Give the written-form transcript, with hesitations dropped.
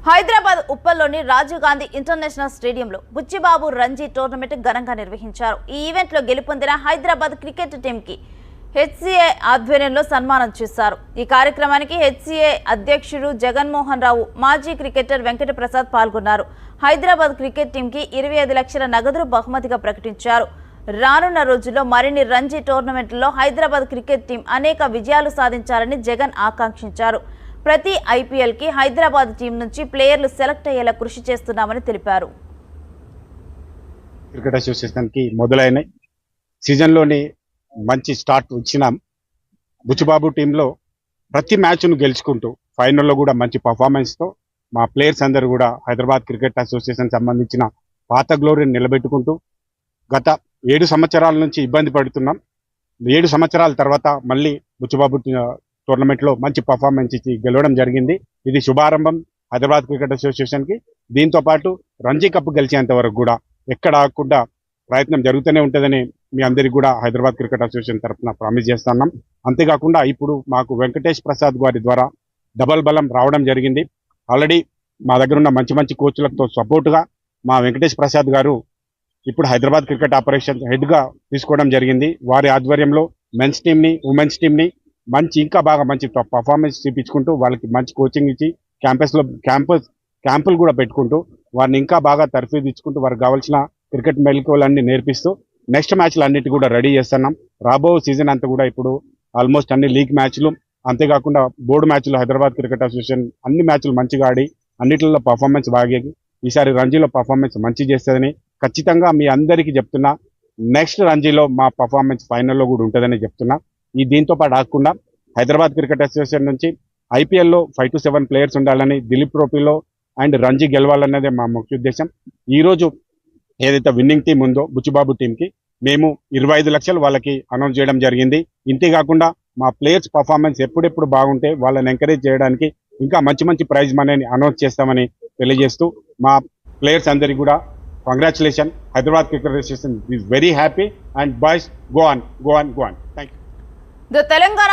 Hyderabad ఉప్పల్లోని Rajiv Gandhi international స్టేడియంలో Buchibabu Ranji tournament ఘనంగా నిర్వహించారు. ఈ ఈవెంట్లో గెలుపొందిన హైదరాబాద్ క్రికెట్ టీంకి హెచ్సిఏ ఆధ్వర్యంలో సన్మానం చేశారు. ఈ కార్యక్రమానికి హెచ్సిఏ అధ్యక్షుడు జగన్మోహన్ రావు, మాజీ క్రికెటర్ వెంకట ప్రసాద్ పాల్గొన్నారు. హైదరాబాద్ క్రికెట్ టీంకి 25 లక్షల నగదు బహుమతిగా ప్రకటించారు. రానున్న రోజుల్లో మరిన్ని రంజీ టోర్నమెంట్లలో హైదరాబాద్ క్రికెట్ టీం అనేక విజయాలు సాధించాలని జగన్ ఆకాంక్షించారు. ప్రతి ఐపీఎల్కి హైదరాబాద్ టీం నుంచి ప్లేయర్లు సెలెక్ట్ అయ్యేలా కృషి చేస్తున్నామని తెలిపారు. క్రికెట్ అసోసియేషన్కి మొదలైన సీజన్లోని మంచి స్టార్ట్ ఇచ్చిన బుచ్చిబాబు టీంలో ప్రతి మ్యాచ్ను గెలుచుకుంటూ ఫైనల్లో కూడా మంచి పర్ఫార్మెన్స్తో మా ప్లేయర్స్ అందరూ కూడా హైదరాబాద్ క్రికెట్ అసోసియేషన్ సంబంధించిన పాత గ్లోరీని నిలబెట్టుకుంటూ గత 7 సంవత్సరాల నుంచి ఇబ్బంది పడుతున్నాం. 7 సంవత్సరాల తర్వాత మళ్ళీ బుచ్చిబాబు టోర్నమెంట్లో మంచి పర్ఫార్మెన్స్ ఇచ్చి గెలవడం జరిగింది. ఇది శుభారంభం హైదరాబాద్ క్రికెట్ అసోసియేషన్కి. దీంతో పాటు రంజీ కప్ గెలిచేంత వరకు కూడా ఎక్కడ ఆగకుండా ప్రయత్నం జరుగుతూనే ఉంటుందని మీ అందరికీ కూడా హైదరాబాద్ క్రికెట్ అసోసియేషన్ తరఫున ప్రామిస్ చేస్తున్నాం. అంతేకాకుండా ఇప్పుడు మాకు వెంకటేష్ ప్రసాద్ గారి ద్వారా డబల్ బలం రావడం జరిగింది. ఆల్రెడీ మా దగ్గర ఉన్న మంచి మంచి కోచ్లతో సపోర్టుగా మా వెంకటేష్ ప్రసాద్ గారు ఇప్పుడు హైదరాబాద్ క్రికెట్ ఆపరేషన్ హెడ్గా తీసుకోవడం జరిగింది. వారి ఆధ్వర్యంలో మెన్స్ టీంని, ఉమెన్స్ టీంని ఇంకా బాగా మంచి పర్ఫార్మెన్స్ చూపించుకుంటూ వాళ్ళకి మంచి కోచింగ్ ఇచ్చి క్యాంపులు కూడా పెట్టుకుంటూ వారిని ఇంకా బాగా తర్ఫీదు ఇచ్చుకుంటూ వారికి కావాల్సిన క్రికెట్ మెలకువలన్నీ నేర్పిస్తూ నెక్స్ట్ మ్యాచ్లు అన్నిటి కూడా రెడీ చేస్తున్నాం. రాబో సీజన్ అంతా కూడా ఇప్పుడు ఆల్మోస్ట్ అన్ని లీగ్ మ్యాచ్లు, అంతేకాకుండా బోర్డు మ్యాచ్లు హైదరాబాద్ క్రికెట్ అసోసియేషన్ అన్ని మ్యాచ్లు మంచిగా ఆడి అన్నిటిలో పర్ఫార్మెన్స్ బాగా ఈసారి రంజీలో పర్ఫార్మెన్స్ మంచి చేస్తుందని ఖచ్చితంగా మీ అందరికీ చెప్తున్నా. నెక్స్ట్ రంజీలో మా పర్ఫార్మెన్స్ ఫైనల్లో కూడా ఉంటుందని చెప్తున్నా. దీంతో పాటు ఆగకుండా హైదరాబాద్ క్రికెట్ అసోసియేషన్ నుంచి ఐపీఎల్లో 5 to 7 ప్లేయర్స్ ఉండాలని, దిలీప్ ట్రోఫీలో అండ్ రంజీ గెలవాలన్నదే మా ముఖ్య ఉద్దేశం. ఈరోజు ఏదైతే విన్నింగ్ టీం ఉందో బుచ్చిబాబు టీంకి మేము 25 లక్షలు వాళ్ళకి అనౌన్స్ చేయడం జరిగింది. ఇంతేకాకుండా మా ప్లేయర్స్ పర్ఫార్మెన్స్ ఎప్పుడెప్పుడు బాగుంటే వాళ్ళని ఎంకరేజ్ చేయడానికి ఇంకా మంచి మంచి ప్రైజ్ మనీని అనౌన్స్ చేస్తామని తెలియజేస్తూ మా ప్లేయర్స్ అందరికీ కూడా congratulation. Hyderabad cricket association is very happy and boys go on. Thank you. Telangana